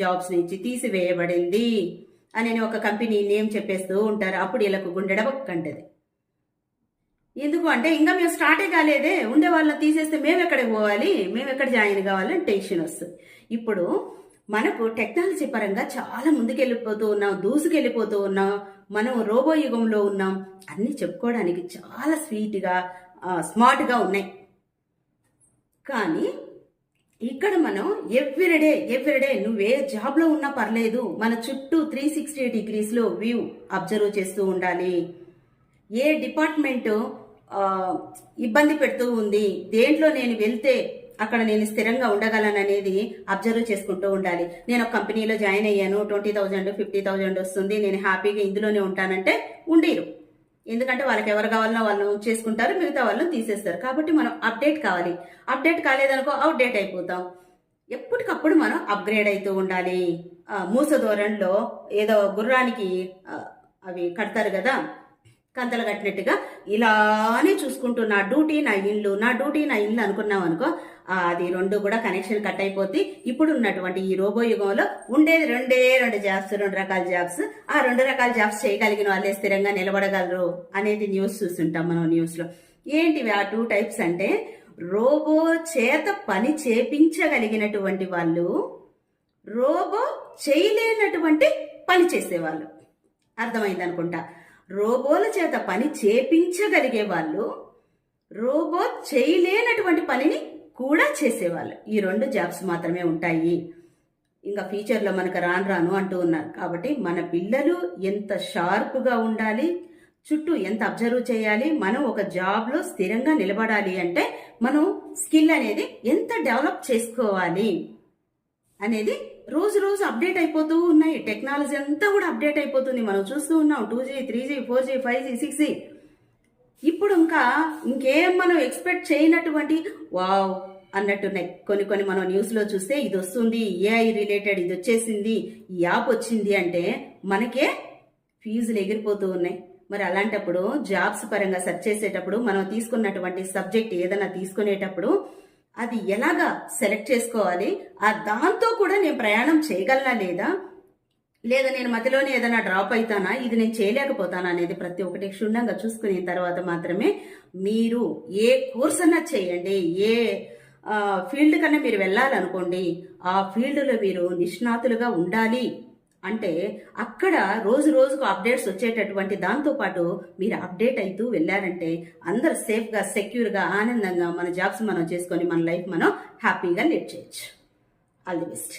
Jobs నుంచి తీసివేయబడింది అని ఒక కంపెనీ నేమ్ చెప్పేస్తూ ఉంటారు. అప్పుడు వీళ్ళకు గుండెడబక్కంటది. ఎందుకు అంటే ఇంకా మేము స్టార్టే కాలేదే, ఉండే వాళ్ళని తీసేస్తే మేము ఎక్కడికి పోవాలి, మేము ఎక్కడ జాయిన్ కావాలని టెన్షన్ వస్తుంది. ఇప్పుడు మనకు టెక్నాలజీ పరంగా చాలా ముందుకెళ్ళిపోతూ ఉన్నాం, దూసుకెళ్ళిపోతూ ఉన్నాం, మనం రోబో యుగంలో ఉన్నాం. అన్నీ చెప్పుకోవడానికి చాలా స్వీట్గా స్మార్ట్గా ఉన్నాయి. కానీ ఇక్కడ మనం ఎవ్రీడే నువ్వే జాబ్లో ఉన్నా పర్లేదు, మన చుట్టూ 360 డిగ్రీస్లో వ్యూ అబ్జర్వ్ చేస్తూ ఉండాలి. ఏ డిపార్ట్మెంట్ ఇబ్బంది పెడుతూ ఉంది, దేంట్లో నేను వెళ్తే అక్కడ నేను స్థిరంగా ఉండగలను అనేది అబ్జర్వ్ చేసుకుంటూ ఉండాలి. నేను ఒక కంపెనీలో జాయిన్ అయ్యాను, 20,000 50,000 వస్తుంది, నేను హ్యాపీగా ఇందులోనే ఉంటానంటే ఉండేరు. ఎందుకంటే వాళ్ళకి ఎవరు కావాలన్నా వాళ్ళు చేసుకుంటారు, మిగతా వాళ్ళని తీసేస్తారు. కాబట్టి మనం అప్డేట్ కావాలి. అప్డేట్ కాలేదనుకో అవుట్డేట్ అయిపోతాం. ఎప్పటికప్పుడు మనం అప్గ్రేడ్ అవుతూ ఉండాలి. మూస ధోరణిలో ఏదో గుర్రానికి అవి కడతారు కదా, కంతలు కట్టినట్టుగా ఇలానే చూసుకుంటూ నా డ్యూటీ నా ఇల్లు అనుకున్నాం అనుకో, అది రెండు కూడా కనెక్షన్ కట్ అయిపోతే ఇప్పుడు ఉన్నటువంటి ఈ రోబో యుగంలో ఉండేది రెండు రకాల జాబ్స్. ఆ 2 రకాల జాబ్స్ చేయగలిగిన వాళ్ళే స్థిరంగా నిలబడగలరు అనేది న్యూస్ చూస్తుంటాం మనం న్యూస్లో. ఏంటివి ఆ 2 టైప్స్ అంటే, రోబో చేత పని చేపించగలిగినటువంటి వాళ్ళు, రోబో చేయలేనటువంటి పని చేసేవాళ్ళు. అర్థమైంది అనుకుంటా. రోబోల చేత పని చేపించగలిగే వాళ్ళు, రోబో చేయలేనటువంటి పనిని కూడా చేసేవాళ్ళు. ఈ 2 జాబ్స్ మాత్రమే ఉంటాయి. ఇంకా ఫ్యూచర్లో మనకు రాను అంటూ ఉన్నారు. కాబట్టి మన పిల్లలు ఎంత షార్ప్గా ఉండాలి, చుట్టూ ఎంత అబ్జర్వ్ చేయాలి, మనం ఒక జాబ్లో స్థిరంగా నిలబడాలి అంటే మనం స్కిల్ అనేది ఎంత డెవలప్ చేసుకోవాలి అనేది రోజు అప్డేట్ అయిపోతూ ఉన్నాయి. టెక్నాలజీ అంతా కూడా అప్డేట్ అయిపోతుంది. మనం చూస్తూ ఉన్నాం 2G 3G 4G 5G 6G. ఇప్పుడు ఇంకేం మనం ఎక్స్పెక్ట్ చేయనటువంటి వావ్ అన్నట్టున్నాయి కొన్ని మనం న్యూస్లో చూస్తే ఇది వస్తుంది, ఏఐ రిలేటెడ్ ఇది వచ్చేసింది, ఈ యాప్ వచ్చింది అంటే మనకే ఫీజులు ఎగిరిపోతూ ఉన్నాయి. మరి అలాంటప్పుడు జాబ్స్ పరంగా సెర్చ్ చేసేటప్పుడు మనం తీసుకున్నటువంటి సబ్జెక్ట్ ఏదైనా తీసుకునేటప్పుడు అది ఎలాగా సెలెక్ట్ చేసుకోవాలి, దాంతో కూడా నేను ప్రయాణం చేయగలనా లేదా నేను మధ్యలోనే ఏదైనా డ్రాప్ అవుతానా, ఇది నేను చేయలేకపోతానా అనేది ప్రతి ఒక్కటి క్షుణ్ణంగా చూసుకున్న తర్వాత మాత్రమే మీరు ఏ కోర్స్ అన్నా చేయండి. ఏ ఫీల్డ్ కన్నా మీరు వెళ్ళాలనుకోండి, ఆ ఫీల్డ్లో మీరు నిష్ణాతులుగా ఉండాలి అంటే అక్కడ రోజుకు అప్డేట్స్ వచ్చేటటువంటి దాంతోపాటు మీరు అప్డేట్ అవుతూ వెళ్ళారంటే అందరు సేఫ్గా సెక్యూర్గా ఆనందంగా మన జాబ్స్ మనం చేసుకొని మన లైఫ్ మనం హ్యాపీగా లీడ్ చేయొచ్చు. All the best.